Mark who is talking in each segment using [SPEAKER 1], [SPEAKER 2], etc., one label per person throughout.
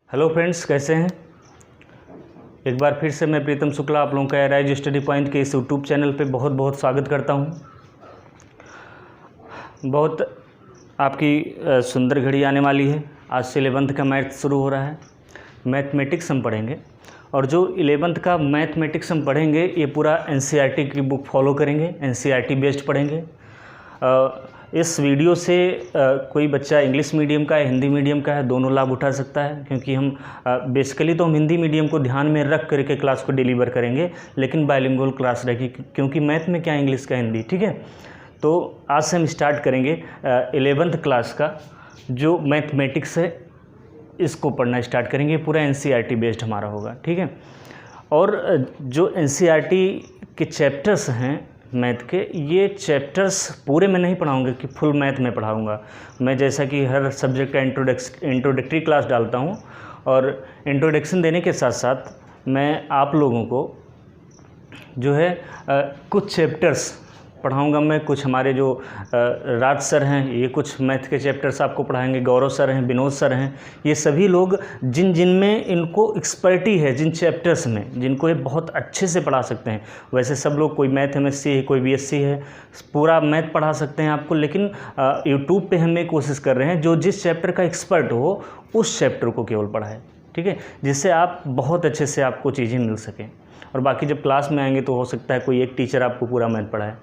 [SPEAKER 1] Hello friends, कैसे हैं। एक बार फिर से मैं प्रीतम शुक्ला आप लोगों का राइज स्टडी पॉइंट के इस यूट्यूब चैनल पे बहुत बहुत स्वागत करता हूं। बहुत आपकी सुंदर घड़ी आने वाली है। आज से 11th का मैथ शुरू हो रहा है। मैथमेटिक्स हम पढ़ेंगे और जो 11th का मैथमेटिक्स हम पढ़ेंगे ये पूरा एनसीईआरटी की बुक फॉलो करेंगे, एनसीईआरटी बेस्ड पढ़ेंगे। इस वीडियो से कोई बच्चा इंग्लिश मीडियम का है, हिंदी मीडियम का है, दोनों लाभ उठा सकता है, क्योंकि हम बेसिकली तो हम हिंदी मीडियम को ध्यान में रख करके क्लास को डिलीवर करेंगे, लेकिन बाइलिंगुअल क्लास रहेगी, क्योंकि मैथ में क्या इंग्लिश का हिंदी, ठीक है। तो आज से हम स्टार्ट करेंगे 11th क्लास का जो मैथमेटिक्स है इसको पढ़ना स्टार्ट करेंगे। पूरा एनसीईआरटी बेस्ड हमारा होगा, ठीक है। और जो एनसीईआरटी के चैप्टर्स हैं मैथ के, ये चैप्टर्स पूरे में नहीं पढ़ाऊंगा कि फुल मैथ में पढ़ाऊंगा मैं, जैसा कि हर सब्जेक्ट का इंट्रोडक्टरी क्लास डालता हूं, और इंट्रोडक्शन देने के साथ साथ मैं आप लोगों को जो है कुछ चैप्टर्स पढ़ाऊंगा मैं। कुछ हमारे जो राज सर हैं ये कुछ मैथ के चैप्टर्स आपको पढ़ाएंगे, गौरव सर हैं, विनोद सर हैं, ये सभी लोग जिनमें इनको एक्सपर्टी है, जिन चैप्टर्स में जिनको ये बहुत अच्छे से पढ़ा सकते हैं। वैसे सब लोग, कोई मैथ एमएससी है, कोई बीएससी है, पूरा मैथ पढ़ा सकते हैं आपको, लेकिन यूट्यूब पे हम ये कोशिश कर रहे हैं जो जिस चैप्टर का एक्सपर्ट हो उस चैप्टर को केवल पढ़ाए, ठीक है, जिससे आप बहुत अच्छे से आपको चीज़ें मिल सकें। और बाकी जब क्लास में आएंगे तो हो सकता है कोई एक टीचर आपको पूरा मैथ पढ़ाए,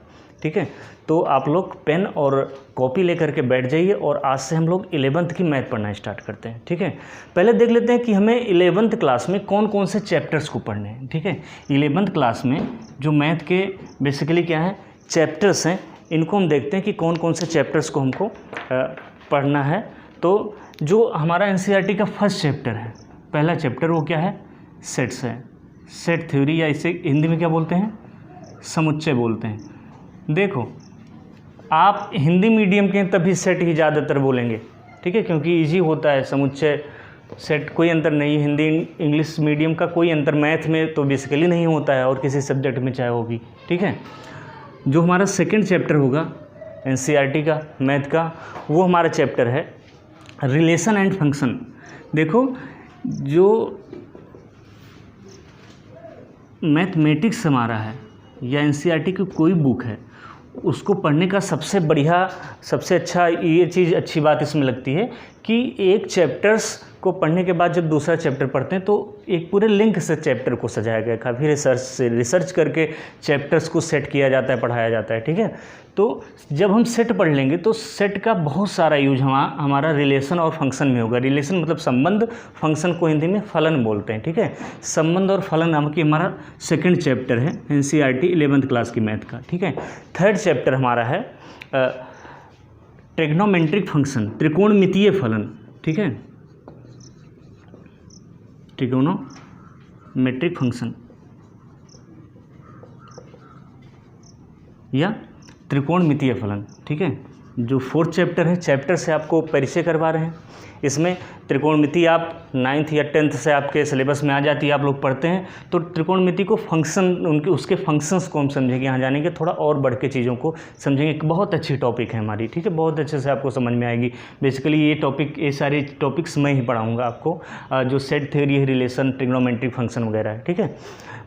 [SPEAKER 1] ठीक है। तो आप लोग पेन और कॉपी लेकर के बैठ जाइए और आज से हम लोग 11th की मैथ पढ़ना स्टार्ट करते हैं, ठीक है। पहले देख लेते हैं कि हमें 11th क्लास में कौन कौन से चैप्टर्स को पढ़ने हैं, ठीक है। 11th क्लास में जो मैथ के बेसिकली क्या है चैप्टर्स हैं, इनको हम देखते हैं कि कौन कौन से चैप्टर्स को हमको पढ़ना है। तो जो हमारा एनसीईआरटी का फर्स्ट चैप्टर है, पहला चैप्टर, वो क्या है, सेट्स है। सेट थ्योरी, या इसे हिंदी में क्या बोलते हैं, समुच्चय बोलते हैं। देखो, आप हिंदी मीडियम के तभी सेट ही ज़्यादातर बोलेंगे, ठीक है, क्योंकि इजी होता है। समुच्चय सेट कोई अंतर नहीं, हिंदी इंग्लिश मीडियम का कोई अंतर मैथ में तो बेसिकली नहीं होता है, और किसी सब्जेक्ट में चाहे हो भी, ठीक है। जो हमारा सेकंड चैप्टर होगा एनसीईआरटी का मैथ का, वो हमारा चैप्टर है रिलेशन एंड फंक्शन। देखो, जो मैथमेटिक्स हमारा है या एनसीईआरटी की कोई बुक है, उसको पढ़ने का सबसे बढ़िया, सबसे अच्छा ये चीज़, अच्छी बात इसमें लगती है कि एक चैप्टर्स को पढ़ने के बाद जब दूसरा चैप्टर पढ़ते हैं तो एक पूरे लिंक से चैप्टर को सजाया गया, काफ़ी रिसर्च करके चैप्टर्स को सेट किया जाता है, पढ़ाया जाता है, ठीक है। तो जब हम सेट पढ़ लेंगे तो सेट का बहुत सारा यूज हमारा रिलेशन और फंक्शन में होगा। रिलेशन मतलब संबंध, फंक्शन को हिंदी में फलन बोलते हैं, ठीक है। संबंध और फलन नाम की हमारा सेकंड चैप्टर है एनसीईआरटी 11th क्लास की मैथ का, ठीक है। थर्ड चैप्टर हमारा है ट्रिग्नोमेट्रिक फंक्शन, त्रिकोणमितीय फलन, ठीक है, ट्रिग्नोमेट्रिक फंक्शन या त्रिकोणमितीय फलन, ठीक है। जो फोर्थ चैप्टर है, चैप्टर से आपको परिचय करवा रहे हैं। इसमें त्रिकोणमिति आप 9th या 10th से आपके सिलेबस में आ जाती है, आप लोग पढ़ते हैं। तो त्रिकोणमिति को फंक्शन, उनके उसके फंक्शंस को हम समझेंगे, यहाँ जानेंगे, थोड़ा और बढ़ के चीज़ों को समझेंगे। एक बहुत अच्छी टॉपिक है हमारी, ठीक है, बहुत अच्छे से आपको समझ में आएगी। बेसिकली ये टॉपिक, ये सारे टॉपिक्स मैं ही पढ़ाऊँगा आपको, जो सेट थ्योरी है, रिलेशन, ट्रिग्नोमेट्रिक फंक्शन वगैरह है, ठीक है।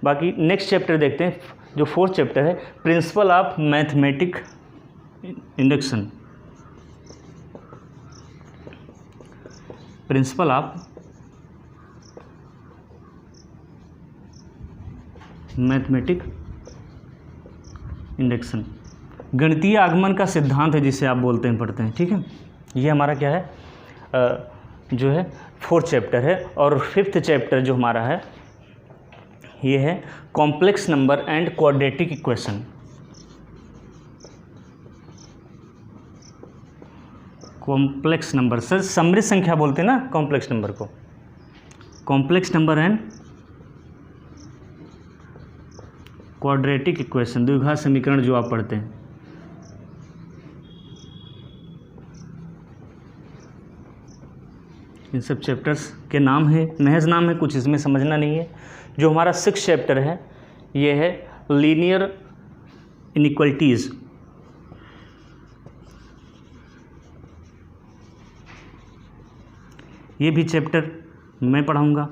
[SPEAKER 1] बाकी नेक्स्ट चैप्टर देखते हैं, जो फोर्थ चैप्टर है principle of mathematic induction, principle of mathematic induction, गणितीय आगमन का सिद्धांत है जिसे आप बोलते हैं, पढ़ते हैं, ठीक है। ये हमारा क्या है, जो है फोर्थ चैप्टर है। और फिफ्थ चैप्टर जो हमारा है ये है complex number and quadratic equation. Complex number, sir समृद्ध संख्या बोलते हैं ना कॉम्प्लेक्स नंबर को, complex number and quadratic equation, द्विघात समीकरण जो आप पढ़ते हैं। इन सब चैप्टर्स के नाम है, महज नाम है, कुछ इसमें समझना नहीं है। जो हमारा सिक्स्थ चैप्टर है ये है लीनियर इनइक्वलिटीज़, ये भी चैप्टर मैं पढ़ाऊँगा।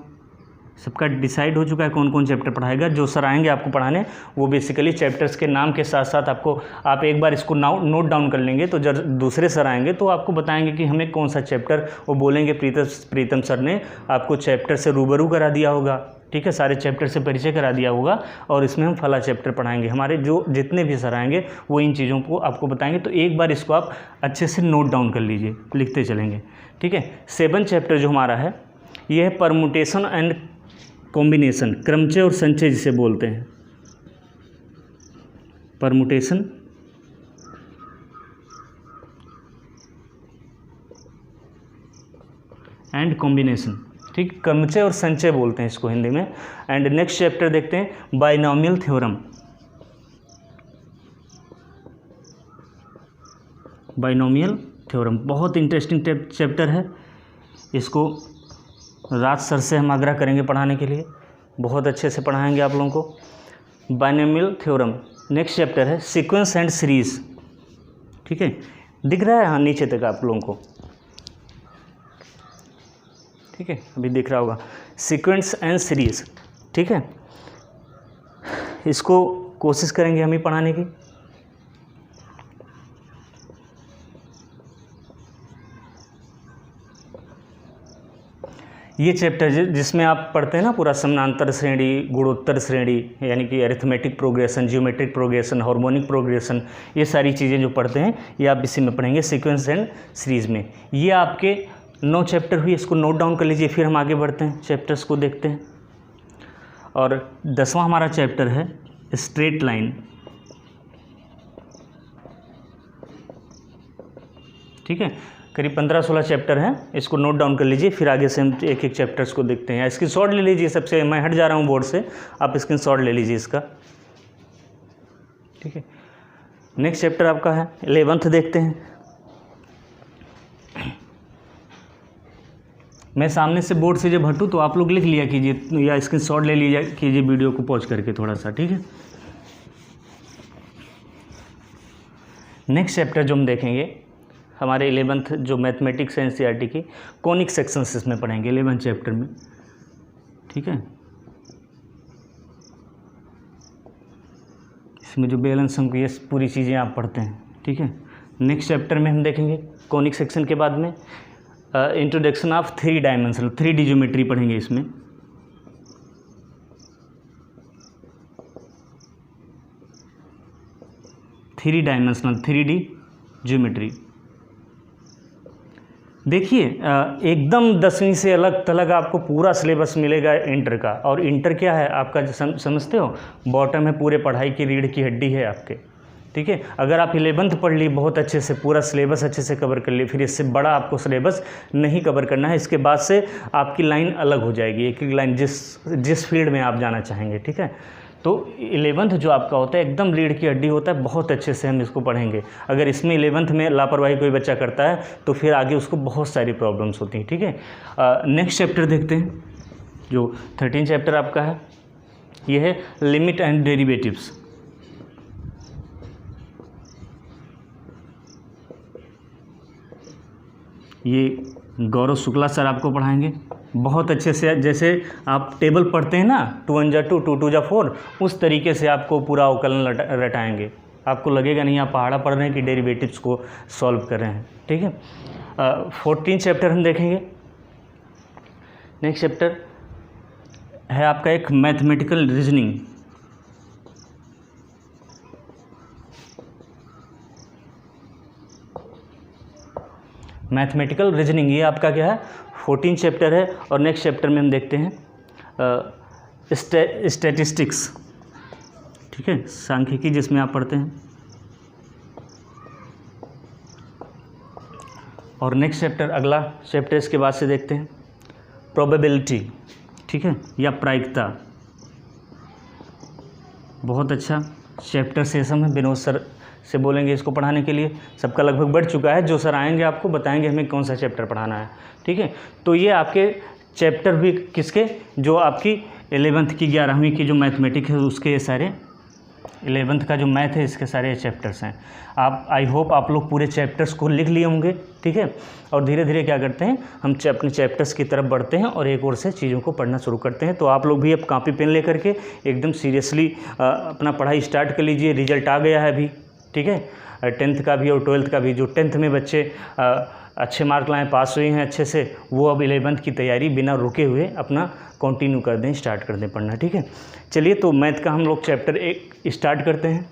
[SPEAKER 1] सबका डिसाइड हो चुका है कौन कौन चैप्टर पढ़ाएगा। जो सर आएंगे आपको पढ़ाने वो बेसिकली चैप्टर्स के नाम के साथ साथ आपको, आप एक बार इसको नोट डाउन कर लेंगे तो जब दूसरे सर आएंगे तो आपको बताएंगे कि हमें कौन सा चैप्टर, वो बोलेंगे प्रीतम सर ने आपको चैप्टर से रूबरू करा दिया होगा, ठीक है, सारे चैप्टर से परिचय करा दिया होगा और इसमें हम फला चैप्टर पढ़ाएंगे। हमारे जो जितने भी सर आएंगे वो इन चीज़ों को आपको बताएंगे। तो एक बार इसको आप अच्छे से नोट डाउन कर लीजिए, लिखते चलेंगे, ठीक है। 7 चैप्टर जो हमारा है ये है परमुटेशन एंड कॉम्बिनेशन, क्रमचय और संचय जिसे बोलते हैं, परमुटेशन एंड कॉम्बिनेशन, ठीक, क्रमचय और संचय बोलते हैं इसको हिंदी में। एंड नेक्स्ट चैप्टर देखते हैं बाइनोमियल थ्योरम। बाइनोमियल थ्योरम बहुत इंटरेस्टिंग चैप्टर है, इसको राज सर से हम आग्रह करेंगे पढ़ाने के लिए, बहुत अच्छे से पढ़ाएंगे आप लोगों को। Binomial theorem. नेक्स्ट चैप्टर है सीक्वेंस एंड सीरीज, ठीक है, दिख रहा है हाँ नीचे तक आप लोगों को, ठीक है, अभी दिख रहा होगा, सीक्वेंस एंड सीरीज, ठीक है। इसको कोशिश करेंगे हम ही पढ़ाने की। ये चैप्टर जिसमें आप पढ़ते हैं ना पूरा समानांतर श्रेणी, गुणोत्तर श्रेणी, यानी कि arithmetic progression, geometric progression, harmonic progression, ये सारी चीज़ें जो पढ़ते हैं ये आप इसी में पढ़ेंगे सीक्वेंस एंड सीरीज़ में। ये आपके 9 चैप्टर हुई, इसको नोट डाउन कर लीजिए। फिर हम आगे बढ़ते हैं, चैप्टर्स को देखते हैं। और 10वां हमारा चैप्टर है स्ट्रेट लाइन, ठीक है, करीब 15-16 चैप्टर हैं, इसको नोट डाउन कर लीजिए। फिर आगे से हम एक एक चैप्टर्स को देखते हैं। स्क्रीन शॉट ले लीजिए, सबसे मैं हट जा रहा हूँ बोर्ड से, आप स्क्रीन शॉट ले लीजिए इसका, ठीक है। नेक्स्ट चैप्टर आपका है 11th, देखते हैं। मैं सामने से बोर्ड से जब हटूँ तो आप लोग लिख लिया कीजिए या स्क्रीन शॉट ले लीजिए कीजिए वीडियो को पॉज करके थोड़ा सा, ठीक है। नेक्स्ट चैप्टर जो हम देखेंगे हमारे 11th जो मैथमेटिक्स है एनसीईआरटी की, कॉनिक सेक्शंस इसमें पढ़ेंगे 11th चैप्टर में, ठीक है। इसमें जो बैलेंस हम ये पूरी चीज़ें आप पढ़ते हैं, ठीक है। नेक्स्ट चैप्टर में हम देखेंगे कॉनिक सेक्शन के बाद में introduction of 3 dimensional, 3D geometry पढ़ेंगे इसमें, थ्री डायमेंशनल 3D ज्योमेट्री। देखिए एकदम 10वीं से अलग थलग आपको पूरा सिलेबस मिलेगा इंटर का। और इंटर क्या है आपका, समझते हो, बॉटम है, पूरे पढ़ाई की रीढ़ की हड्डी है आपके, ठीक है। अगर आप 11th पढ़ ली बहुत अच्छे से, पूरा सिलेबस अच्छे से कवर कर ली, फिर इससे बड़ा आपको सिलेबस नहीं कवर करना है। इसके बाद से आपकी लाइन अलग हो जाएगी, एक एक लाइन जिस फील्ड में आप जाना चाहेंगे, ठीक है। तो 11th जो आपका होता है एकदम रीढ़ की हड्डी होता है, बहुत अच्छे से हम इसको पढ़ेंगे। अगर इसमें 11th में लापरवाही कोई बच्चा करता है तो फिर आगे उसको बहुत सारी प्रॉब्लम्स होती हैं, ठीक है। नेक्स्ट चैप्टर देखते हैं जो 13 चैप्टर आपका है, ये है लिमिट एंड डेरिवेटिव्स। ये गौरव शुक्ला सर आपको पढ़ाएंगे बहुत अच्छे से। जैसे आप टेबल पढ़ते हैं ना 2 1 जा 2 2 2 जा 4, उस तरीके से आपको पूरा अवकलन रटाएंगे। आपको लगेगा नहीं आप पहाड़ा पढ़ रहे हैं कि डेरिवेटिव्स को सॉल्व कर रहे हैं, ठीक है। 14 चैप्टर हम देखेंगे। नेक्स्ट चैप्टर है आपका एक मैथमेटिकल रीजनिंग। मैथमेटिकल रीजनिंग ये आपका क्या है 14 चैप्टर है। और नेक्स्ट चैप्टर में हम देखते हैं स्टैटिस्टिक्स, ठीक है, सांख्यिकी जिसमें आप पढ़ते हैं। और नेक्स्ट चैप्टर अगला चैप्टर इसके बाद से देखते हैं प्रोबेबिलिटी, ठीक है, या प्रायिकता। बहुत अच्छा चैप्टर सेशन है, विनोद सर से बोलेंगे इसको पढ़ाने के लिए। सबका लगभग बढ़ चुका है, जो सर आएंगे आपको बताएंगे हमें कौन सा चैप्टर पढ़ाना है, ठीक है। तो ये आपके चैप्टर हुए किसके, जो आपकी 11th की 11वीं की जो मैथमेटिक्स है उसके ये सारे 11th का जो मैथ है इसके सारे चैप्टर्स हैं। आप आई होप आप लोग पूरे चैप्टर्स को लिख लिए होंगे, ठीक है। और धीरे धीरे क्या करते हैं, हम अपने चैप्टर्स की तरफ बढ़ते हैं और एक और से चीज़ों को पढ़ना शुरू करते हैं। तो आप लोग भी अब कॉपी पेन लेकर के एकदम सीरियसली अपना पढ़ाई स्टार्ट कर लीजिए। रिजल्ट आ गया है अभी, ठीक है, 10th का भी और 12th का भी। जो 10th में बच्चे अच्छे मार्क लाएँ, पास हुए हैं अच्छे से, वो अब 11th की तैयारी बिना रुके हुए अपना कंटिन्यू कर दें, स्टार्ट कर दें पढ़ना, ठीक है। चलिए, तो मैथ का हम लोग चैप्टर 1 स्टार्ट करते हैं।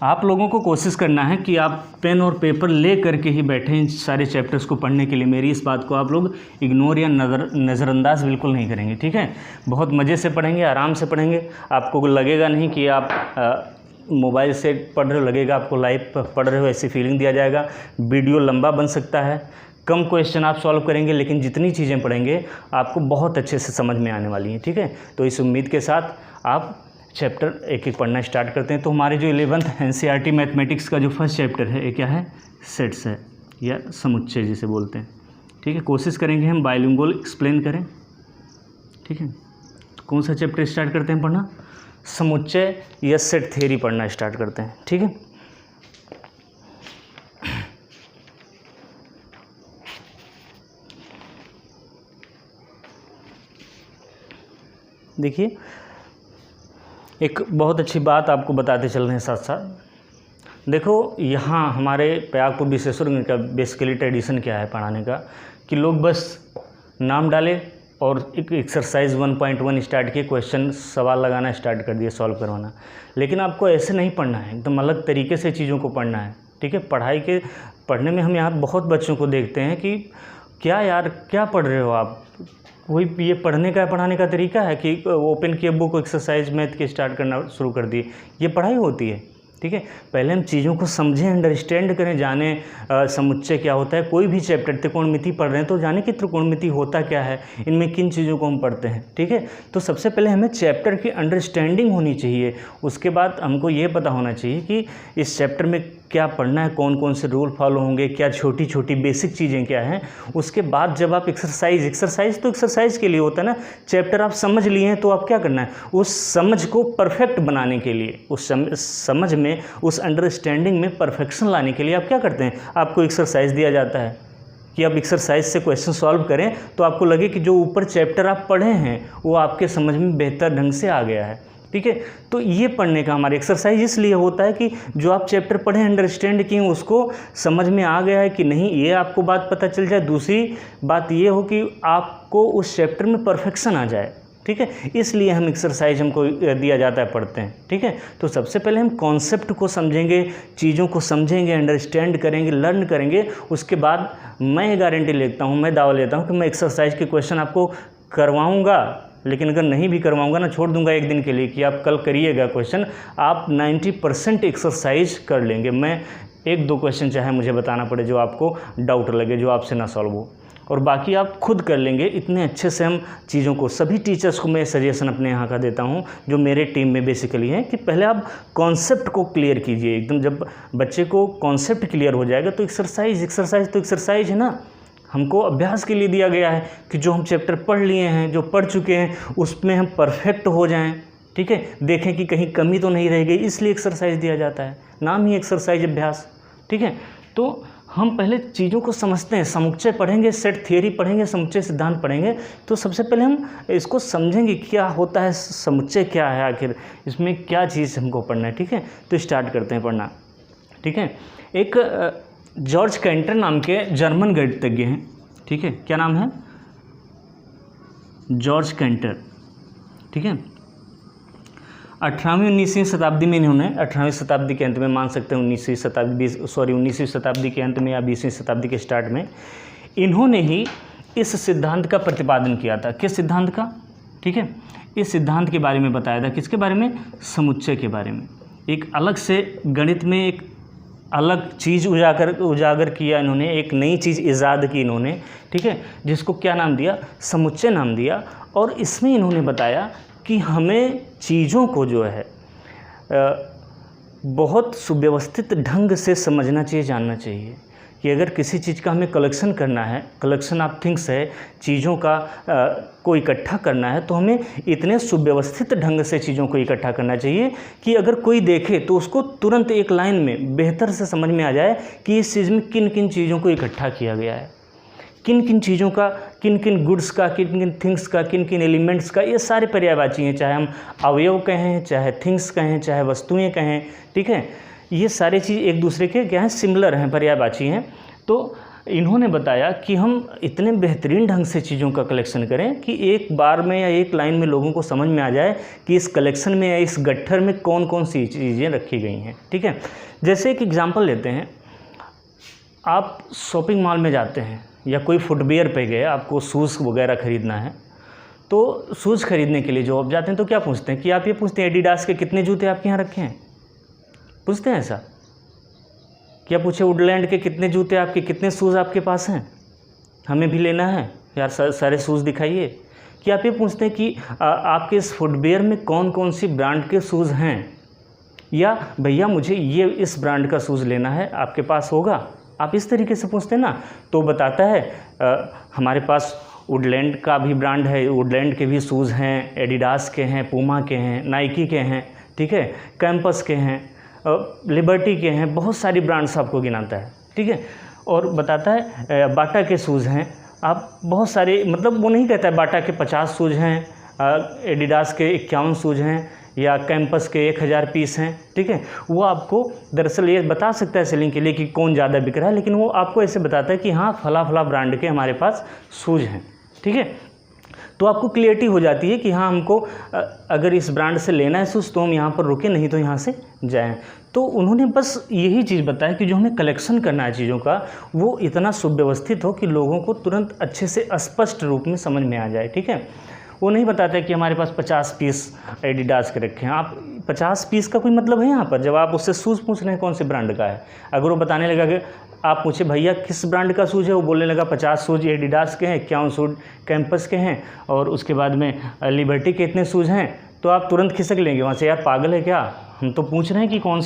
[SPEAKER 1] आप लोगों को कोशिश करना है कि आप पेन और पेपर ले करके ही बैठें इन सारे चैप्टर्स को पढ़ने के लिए। मेरी इस बात को आप लोग इग्नोर या नज़रअंदाज बिल्कुल नहीं करेंगे, ठीक है। बहुत मज़े से पढ़ेंगे, आराम से पढ़ेंगे। आपको लगेगा नहीं कि आप मोबाइल से पढ़ रहे हो, लगेगा आपको लाइव पढ़ रहे हो, ऐसी फीलिंग दिया जाएगा। वीडियो लंबा बन सकता है, कम क्वेश्चन आप सॉल्व करेंगे, लेकिन जितनी चीज़ें पढ़ेंगे आपको बहुत अच्छे से समझ में आने वाली हैं, ठीक है। तो इस उम्मीद के साथ आप चैप्टर एक एक पढ़ना स्टार्ट करते हैं। तो हमारे जो 11th NCERT मैथमेटिक्स का जो फर्स्ट चैप्टर है, ये क्या है, सेट्स है या समुच्चय जिसे बोलते हैं, ठीक है। कोशिश करेंगे हम बाइलिंगुअल एक्सप्लेन करें, ठीक है। तो कौन सा चैप्टर स्टार्ट करते हैं पढ़ना, समुच्चय या सेट थ्योरी पढ़ना स्टार्ट करते हैं, ठीक है। देखिए, एक बहुत अच्छी बात आपको बताते चल रहे हैं साथ साथ। देखो, यहाँ हमारे प्रयागपुर विशेश्वर का बेसिकली ट्रेडिशन क्या है पढ़ाने का, कि लोग बस नाम डाले और एक एक्सरसाइज 1.1 स्टार्ट किए, क्वेश्चन सवाल लगाना स्टार्ट कर दिए, सॉल्व करवाना। लेकिन आपको ऐसे नहीं पढ़ना है, एकदम अलग तरीके से चीज़ों को पढ़ना है, ठीक है। पढ़ने में हम यहाँ बहुत बच्चों को देखते हैं कि क्या यार, क्या पढ़ रहे हो आप, वही ये पढ़ने का पढ़ाने का तरीका है कि ओपन किए बुक, एक्सरसाइज मैथ के स्टार्ट करना शुरू कर दिए। ये पढ़ाई होती है, ठीक है। पहले हम चीज़ों को समझें, अंडरस्टैंड करें, जाने समुच्चय क्या होता है। कोई भी चैप्टर त्रिकोणमिति पढ़ रहे हैं तो जाने कि त्रिकोणमिति होता क्या है, इनमें किन चीज़ों को हम पढ़ते हैं, ठीक है। तो सबसे पहले हमें चैप्टर की अंडरस्टैंडिंग होनी चाहिए। उसके बाद हमको ये पता होना चाहिए कि इस चैप्टर में क्या पढ़ना है, कौन कौन से रूल फॉलो होंगे, क्या छोटी छोटी बेसिक चीज़ें क्या हैं। उसके बाद जब आप एक्सरसाइज तो एक्सरसाइज के लिए होता है ना, चैप्टर आप समझ लिए हैं तो आप क्या करना है, उस समझ को परफेक्ट बनाने के लिए, उस समझ में, उस अंडरस्टैंडिंग में परफेक्शन लाने के लिए आप क्या करते हैं, आपको एक्सरसाइज दिया जाता है कि आप एक्सरसाइज से क्वेश्चन सॉल्व करें तो आपको लगे कि जो ऊपर चैप्टर आप पढ़े हैं वो आपके समझ में बेहतर ढंग से आ गया है, ठीक है। तो ये पढ़ने का हमारा एक्सरसाइज इसलिए होता है कि जो आप चैप्टर पढ़े, अंडरस्टैंड किए, उसको समझ में आ गया है कि नहीं, ये आपको बात पता चल जाए। दूसरी बात ये हो कि आपको उस चैप्टर में परफेक्शन आ जाए, ठीक है। इसलिए हम एक्सरसाइज हमको दिया जाता है, पढ़ते हैं, ठीक है। तो सबसे पहले हम कॉन्सेप्ट को समझेंगे, चीज़ों को समझेंगे, अंडरस्टैंड करेंगे, लर्न करेंगे। उसके बाद मैं गारंटी लेता हूँ, मैं दावा लेता हूँ कि मैं एक्सरसाइज के क्वेश्चन आपको करवाऊँगा। लेकिन अगर नहीं भी करवाऊंगा ना, छोड़ दूंगा एक दिन के लिए कि आप कल करिएगा क्वेश्चन, आप 90% एक्सरसाइज कर लेंगे। मैं 1-2 क्वेश्चन चाहे मुझे बताना पड़े जो आपको डाउट लगे, जो आपसे ना सॉल्व हो, और बाकी आप खुद कर लेंगे। इतने अच्छे से हम चीज़ों को, सभी टीचर्स को मैं सजेशन अपने यहाँ का देता हूँ जो मेरे टीम में बेसिकली हैं, कि पहले आप कॉन्सेप्ट को क्लियर कीजिए एकदम। जब बच्चे को कॉन्सेप्ट क्लियर हो जाएगा तो एक्सरसाइज तो एक्सरसाइज है ना, हमको अभ्यास के लिए दिया गया है कि जो हम चैप्टर पढ़ लिए हैं, जो पढ़ चुके हैं, उसमें हम परफेक्ट हो जाएं, ठीक है। देखें कि कहीं कमी तो नहीं रह गई, इसलिए एक्सरसाइज दिया जाता है, नाम ही एक्सरसाइज, अभ्यास, ठीक है। तो हम पहले चीज़ों को समझते हैं, समुच्चय पढ़ेंगे, सेट थियरी पढ़ेंगे, समुच्चय सिद्धांत पढ़ेंगे। तो सबसे पहले हम इसको समझेंगे क्या होता है, समुच्चय क्या है, आखिर इसमें क्या चीज़ हमको पढ़ना है, ठीक है। तो स्टार्ट करते हैं पढ़ना, ठीक है। एक जॉर्ज कैंटर नाम के जर्मन गणितज्ञ हैं, ठीक है। क्या नाम है, जॉर्ज कैंटर, ठीक है। 18वीं-19वीं शताब्दी में इन्होंने, 18वीं शताब्दी के अंत में मान सकते हैं, 19वीं शताब्दी के अंत में या 20वीं शताब्दी के स्टार्ट में इन्होंने ही इस सिद्धांत का प्रतिपादन किया था। किस सिद्धांत का, ठीक है। इस सिद्धांत के बारे में बताया था, किसके बारे में, समुच्चय के बारे में। एक अलग से गणित में एक अलग चीज़ उजागर किया इन्होंने, एक नई चीज़ ईजाद की इन्होंने, ठीक है, जिसको क्या नाम दिया, समुच्चय नाम दिया। और इसमें इन्होंने बताया कि हमें चीज़ों को जो है बहुत सुव्यवस्थित ढंग से समझना चाहिए, जानना चाहिए। कि अगर किसी चीज़ का हमें कलेक्शन करना है, कलेक्शन ऑफ थिंग्स है, चीज़ों का को इकट्ठा करना है, तो हमें इतने सुव्यवस्थित ढंग से चीज़ों को इकट्ठा करना चाहिए कि अगर कोई देखे तो उसको तुरंत एक लाइन में बेहतर से समझ में आ जाए कि इस चीज़ में किन किन चीज़ों को इकट्ठा किया गया है, किन किन चीज़ों का, किन किन गुड्स का, किन किन थिंग्स का, किन किन एलिमेंट्स का। ये सारे पर्यायवाची हैं, चाहे हम अवयव कहें, चाहे थिंग्स कहें, चाहे वस्तुएं कहें, ठीक है। ये सारे चीज़ एक दूसरे के क्या हैं, सिमिलर हैं, पर्यायवाची हैं। तो इन्होंने बताया कि हम इतने बेहतरीन ढंग से चीज़ों का कलेक्शन करें कि एक बार में या एक लाइन में लोगों को समझ में आ जाए कि इस कलेक्शन में या इस गट्ठर में कौन कौन सी चीज़ें रखी गई हैं, ठीक है। जैसे एक एग्जांपल लेते हैं, आप शॉपिंग मॉल में जाते हैं या कोई फुटवेयर पे गए, आपको शूज़ वगैरह ख़रीदना है, तो शूज़ ख़रीदने के लिए जो आप जाते हैं तो क्या पूछते हैं कि आप ये पूछते हैं एडिडास के कितने जूते आपके यहाँ रखे हैं, पूछते हैं ऐसा? क्या पूछे वुडलैंड के कितने जूते आपके, कितने शूज़ आपके पास हैं, हमें भी लेना है यार, सारे शूज़ दिखाइए? कि आप ये पूछते हैं कि आपके इस फुटवेयर में कौन कौन सी ब्रांड के शूज़ हैं, या भैया मुझे ये इस ब्रांड का शूज़ लेना है, आपके पास होगा? आप इस तरीके से पूछते हैं ना, तो बताता है हमारे पास वुडलैंड का भी ब्रांड है, वुडलैंड के भी शूज़ हैं, एडिडास के हैं, पूमा के हैं, नाइकी के हैं, ठीक है, कैंपस के हैं, लिबर्टी के हैं, बहुत सारी ब्रांड्स आपको गिनाता है, ठीक है। और बताता है बाटा के शूज़ हैं, आप बहुत सारे, मतलब वो नहीं कहता है बाटा के 50 शूज़ हैं, एडिडास के 51 शूज़ हैं, या कैंपस के 1000 पीस हैं, ठीक है। वो आपको दरअसल ये बता सकता है सेलिंग के लिए कि कौन ज़्यादा बिक रहा है, लेकिन वो आपको ऐसे बताता है कि हाँ फला फला ब्रांड के हमारे पास शूज़ हैं, ठीक है। तो आपको क्लियरिटी हो जाती है कि हाँ हमको अगर इस ब्रांड से लेना है शूज़ तो हम यहाँ पर रुकें, नहीं तो यहाँ से जाएं। तो उन्होंने बस यही चीज़ बताया कि जो हमें कलेक्शन करना है चीज़ों का, वो इतना सुव्यवस्थित हो कि लोगों को तुरंत अच्छे से स्पष्ट रूप में समझ में आ जाए, ठीक है। वो नहीं बताता कि हमारे पास 50 पीस एडिडास के रखे हैं। आप 50 पीस का कोई मतलब है यहाँ पर? जब आप उससे शूज़ पूछ रहे हैं कौन से ब्रांड का है, अगर वो बताने लगा कि आप पूछे भैया किस ब्रांड का शूज़ है, वो बोलने लगा 50 शूज़ एडिडास के हैं, 51 शूज़ कैंपस के हैं, और उसके बाद में लिबर्टी के इतने शूज़ हैं, तो आप तुरंत खिसक लेंगे वहाँ से, यार पागल है क्या, हम तो पूछ रहे हैं कि कौन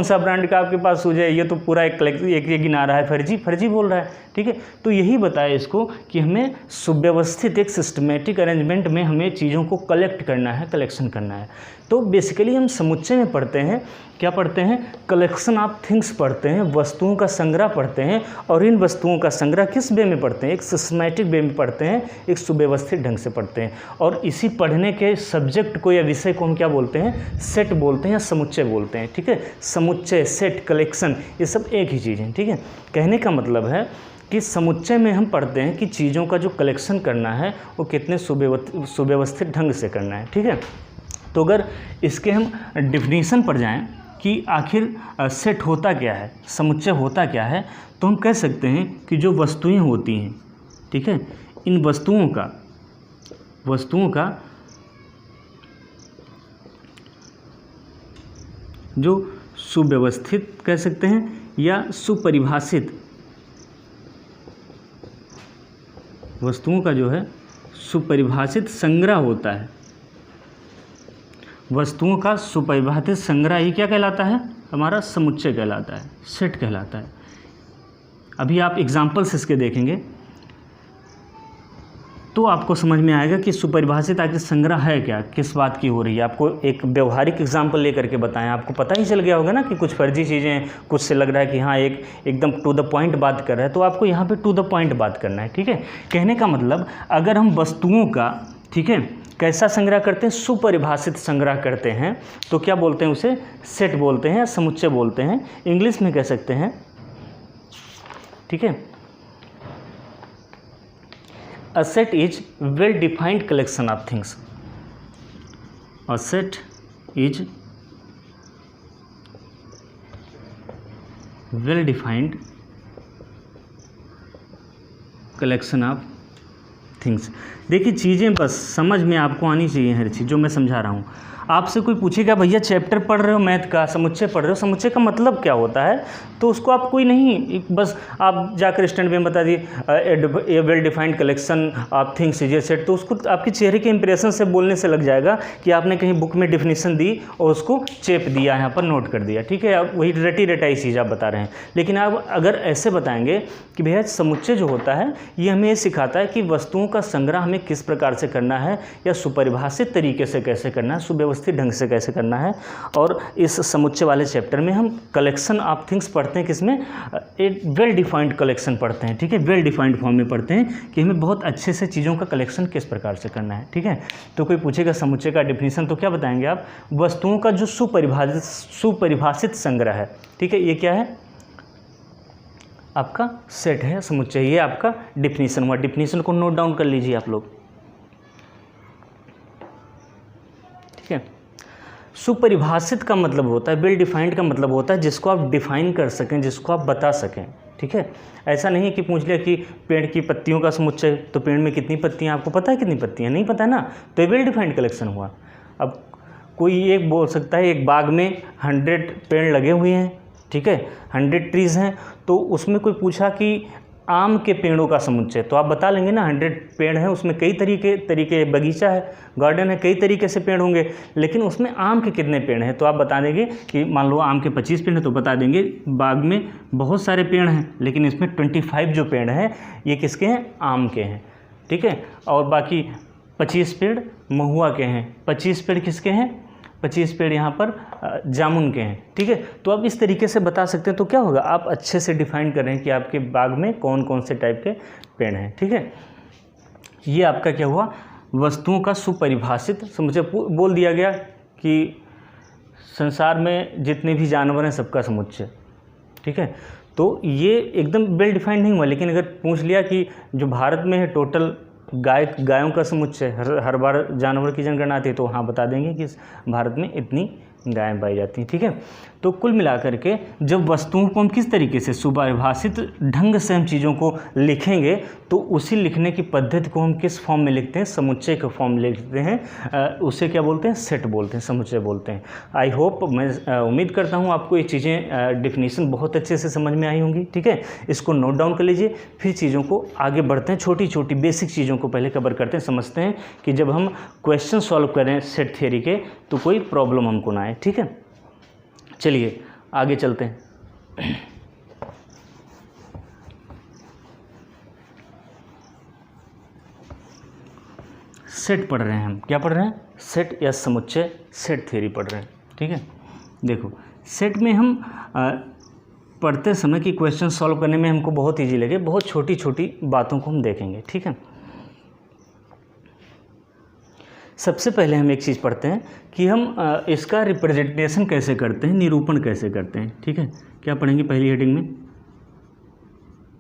[SPEAKER 1] सा ब्रांड का आपके पास शूज़ है, ये तो पूरा एक ये गिना रहा है, फर्जी बोल रहा है, ठीक है। तो यही बताया इसको कि हमें सुव्यवस्थित एक सिस्टमेटिक अरेंजमेंट में हमें चीज़ों को कलेक्ट करना है, कलेक्शन करना है। तो बेसिकली हम समुच्चय में पढ़ते हैं, क्या पढ़ते हैं, कलेक्शन ऑफ थिंग्स पढ़ते हैं, वस्तुओं का संग्रह पढ़ते हैं, और इन वस्तुओं का संग्रह किस वे में पढ़ते हैं, एक सिस्टमेटिक वे में पढ़ते हैं, एक सुव्यवस्थित ढंग से पढ़ते हैं। और इसी पढ़ने के सब्जेक्ट को या विषय को हम क्या बोलते हैं, सेट बोलते हैं या समुच्चय बोलते हैं, ठीक है। समुच्चय, सेट, कलेक्शन, ये सब एक ही चीज़ है, ठीक है। कहने का मतलब है कि समुच्चय में हम पढ़ते हैं कि चीज़ों का जो कलेक्शन करना है वो कितने सुव्यवस्थित ढंग से करना है, ठीक है। तो अगर इसके हम डिफिनीशन पर जाएं कि आखिर सेट होता क्या है, समुच्चय होता क्या है, तो हम कह सकते हैं कि जो वस्तुएं होती हैं, ठीक है, इन वस्तुओं का जो सुव्यवस्थित कह सकते हैं या सुपरिभाषित वस्तुओं का जो है सुपरिभाषित संग्रह होता है, वस्तुओं का सुपरिभाषित संग्रह ही क्या कहलाता है, हमारा समुच्चय कहलाता है, सेट कहलाता है। अभी आप एग्जाम्पल्स इसके देखेंगे तो आपको समझ में आएगा कि सुपरिभाषित आखिर संग्रह है क्या, किस बात की हो रही है। आपको एक व्यवहारिक एग्जाम्पल लेकर के बताएं, आपको पता ही चल गया होगा ना कि कुछ फर्जी चीज़ें, कुछ से लग रहा है कि हाँ एकदम टू द पॉइंट बात कर रहा है, तो आपको यहाँ पे टू द पॉइंट बात करना है, ठीक है। कहने का मतलब अगर हम वस्तुओं का, ठीक है, कैसा संग्रह करते हैं, सुपरिभाषित संग्रह करते हैं, तो क्या बोलते हैं, उसे सेट बोलते हैं या समुच्चय बोलते हैं, इंग्लिश में कह सकते हैं, ठीक है। A set is well-defined collection of things. A set is well-defined collection of things. देखिए चीज़ें बस समझ में आपको आनी चाहिए, हर चीज़ जो मैं समझा रहा हूँ आपसे कोई पूछेगा भैया चैप्टर पढ़ रहे हो मैथ का, समुच्चय पढ़ रहे हो, समुच्चय का मतलब क्या होता है, तो उसको आप कोई नहीं, बस आप जाकर स्टैंड में बता दिए a well defined collection of things is a set, तो उसको आपके चेहरे के इंप्रेशन से बोलने से लग जाएगा कि आपने कहीं बुक में डिफिनीशन दी और उसको चेप दिया, यहाँ पर नोट कर दिया, ठीक है, वही रटी रटाई चीज़ आप बता रहे हैं। लेकिन आप अगर ऐसे बताएंगे कि भैया समुच्चय जो होता है ये हमें ये सिखाता है कि वस्तुओं का संग्रह हमें किस प्रकार से करना है, या सुपरिभाषित तरीके से कैसे करना है, सुव्यवस्थित ढंग से कैसे करना है। और इस समुच्चय वाले चैप्टर में हम कलेक्शन ऑफ थिंग्स पढ़ते हैं, किसमें, एक वेल डिफाइंड कलेक्शन पढ़ते हैं, ठीक है, वेल डिफाइंड फॉर्म में पढ़ते हैं कि हमें बहुत अच्छे से चीज़ों का कलेक्शन किस प्रकार से करना है, ठीक है। तो कोई पूछेगा समुच्चय का डिफिनीशन, तो क्या बताएंगे आप, वस्तुओं का जो सुपरिभाषित संग्रह है, ठीक है, ये क्या है, आपका सेट है समुच्चय, ये आपका डिफिनीशन हुआ। डिफिनीशन को नोट डाउन कर लीजिए आप लोग, ठीक है। सुपरिभाषित का मतलब होता है, वेल डिफाइंड का मतलब होता है जिसको आप डिफाइन कर सकें, जिसको आप बता सकें, ठीक है। ऐसा नहीं है कि पूछ लिया कि पेड़ की पत्तियों का समुच्चय, तो पेड़ में कितनी पत्तियां, आपको पता है कितनी पत्तियां, नहीं पता ना, तो ये वेल डिफाइंड कलेक्शन हुआ। अब कोई एक बोल सकता है एक बाग में 100 पेड़ लगे हुए हैं, ठीक है, 100 ट्रीज़ हैं, तो उसमें कोई पूछा कि आम के पेड़ों का समुच्चय, तो आप बता लेंगे ना 100 पेड़ हैं, उसमें कई तरीके बगीचा है, गार्डन है, कई तरीके से पेड़ होंगे, लेकिन उसमें आम के कितने पेड़ हैं, तो आप बता देंगे कि मान लो आम के 25 पेड़ हैं, तो बता देंगे बाग में बहुत सारे पेड़ हैं, लेकिन इसमें 25 जो पेड़ हैं ये किसके हैं, आम के हैं, ठीक है। और बाकी 25 पेड़ महुआ के हैं, 25 पेड़ किसके हैं, 25 पेड़ यहाँ पर जामुन के हैं, ठीक है। तो आप इस तरीके से बता सकते हैं, तो क्या होगा, आप अच्छे से डिफाइन कर रहे हैं कि आपके बाग में कौन कौन से टाइप के पेड़ हैं, ठीक है। ये आपका क्या हुआ, वस्तुओं का सुपरिभाषित समुच्चय। बोल दिया गया कि संसार में जितने भी जानवर हैं सबका समुच्चय, ठीक है। तो ये एकदम वेल डिफाइंड नहीं हुआ, लेकिन अगर पूछ लिया कि जो भारत में है टोटल गायों का समुच्चय, हर बार जानवर की जनगणना आती है, तो हाँ बता देंगे कि भारत में इतनी गायें पाई जाती हैं, ठीक है। तो कुल मिलाकर के जब वस्तुओं को हम किस तरीके से सुपरिभाषित ढंग से हम चीज़ों को लिखेंगे, तो उसी लिखने की पद्धति को हम किस फॉर्म में लिखते हैं, समुच्चय के फॉर्म में लिखते हैं, उसे क्या बोलते हैं, सेट बोलते हैं, समुच्चय बोलते हैं। आई होप, मैं उम्मीद करता हूँ आपको ये चीज़ें डिफिनीशन बहुत अच्छे से समझ में आई होंगी, ठीक है। इसको नोट डाउन कर लीजिए, फिर चीज़ों को आगे बढ़ते हैं, छोटी छोटी बेसिक चीज़ों को पहले कवर करते हैं, समझते हैं कि जब हम क्वेश्चन सॉल्व करें सेट थियरी के तो कोई प्रॉब्लम हमको ना आए, ठीक है। चलिए आगे चलते हैं। सेट पढ़ रहे हैं हम, क्या पढ़ रहे हैं, सेट या समुच्चय, सेट थ्योरी पढ़ रहे हैं, ठीक है। देखो सेट में हम पढ़ते समय कि क्वेश्चन सॉल्व करने में हमको बहुत इजी लगे, बहुत छोटी छोटी बातों को हम देखेंगे, ठीक है। सबसे पहले हम एक चीज़ पढ़ते हैं कि हम इसका रिप्रेजेंटेशन कैसे करते हैं, निरूपण कैसे करते हैं, ठीक है। क्या पढ़ेंगे पहली हेडिंग में,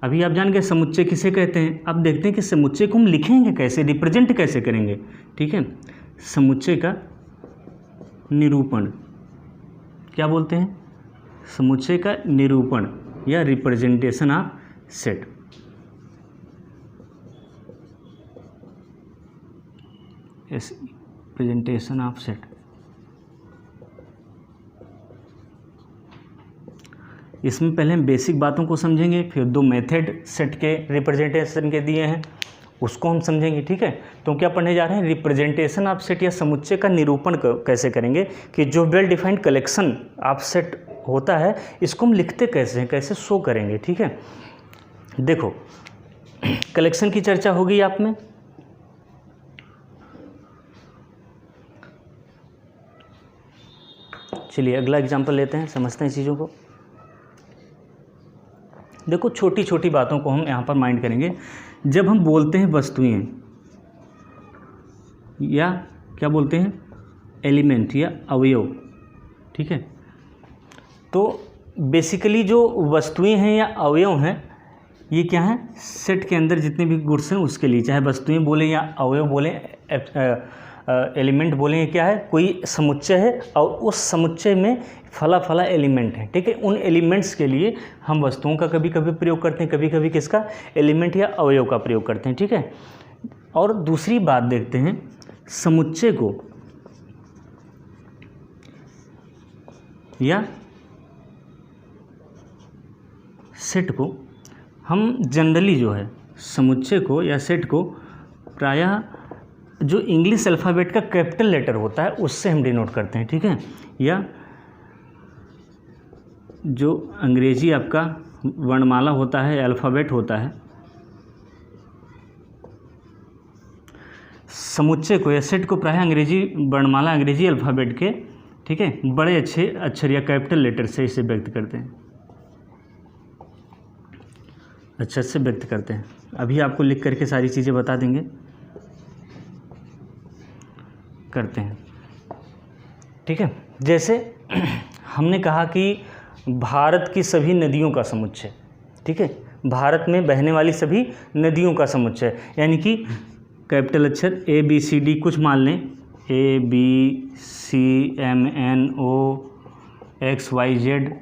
[SPEAKER 1] अभी आप जान गए समुच्चय किसे कहते हैं। अब देखते हैं कि समुच्चय को हम लिखेंगे कैसे, रिप्रेजेंट कैसे करेंगे, ठीक है। समुच्चय का निरूपण क्या बोलते हैं, समुच्चय का निरूपण या representation of set. Presentation of set, इसमें पहले हम बेसिक बातों को समझेंगे, फिर 2 मेथड सेट के रिप्रेजेंटेशन के दिए हैं उसको हम समझेंगे, ठीक है। तो क्या पढ़ने जा रहे हैं, रिप्रेजेंटेशन ऑफ सेट या समुच्चय का निरूपण कैसे करेंगे, कि जो well defined collection of set होता है इसको हम लिखते कैसे हैं, कैसे शो करेंगे, ठीक है। देखो कलेक्शन की चर्चा होगी आप में, चलिए अगला एग्जाम्पल लेते हैं, समझते हैं चीज़ों को। देखो छोटी छोटी बातों को हम यहाँ पर माइंड करेंगे। जब हम बोलते हैं वस्तुएं या क्या बोलते हैं एलिमेंट या अवयव, ठीक है, तो बेसिकली जो वस्तुएं हैं या अवयव हैं ये क्या है, सेट के अंदर जितने भी गुड्स हैं उसके लिए, चाहे वस्तुएं बोलें या अवयव बोलें, एलिमेंट बोलें, क्या है, कोई समुच्चय है और उस समुच्चय में फला फला एलिमेंट है, ठीक है। उन एलिमेंट्स के लिए हम वस्तुओं का कभी कभी प्रयोग करते हैं, कभी कभी किसका, एलिमेंट या अवयव का प्रयोग करते हैं, ठीक है। और दूसरी बात देखते हैं, समुच्चय को या सेट को हम जनरली जो है समुच्चय को या सेट को प्रायः जो इंग्लिश अल्फ़ाबेट का कैपिटल लेटर होता है उससे हम डिनोट करते हैं, ठीक है। या जो अंग्रेजी आपका वर्णमाला होता है, अल्फ़ाबेट होता है, समुच्चय को या सेट को प्रायः अंग्रेजी वर्णमाला, अंग्रेजी अल्फ़ाबेट के, ठीक है, बड़े अच्छे अक्षर या कैपिटल लेटर से इसे व्यक्त करते हैं, अच्छे से व्यक्त करते हैं। अभी आपको लिख करके सारी चीज़ें बता देंगे, करते हैं, ठीक है। जैसे हमने कहा कि भारत की सभी नदियों का समुच्चय, ठीक है, भारत में बहने वाली सभी नदियों का समुच्चय, यानी कि कैपिटल अक्षर ABCD कुछ मान लें, ABCMNOXYZ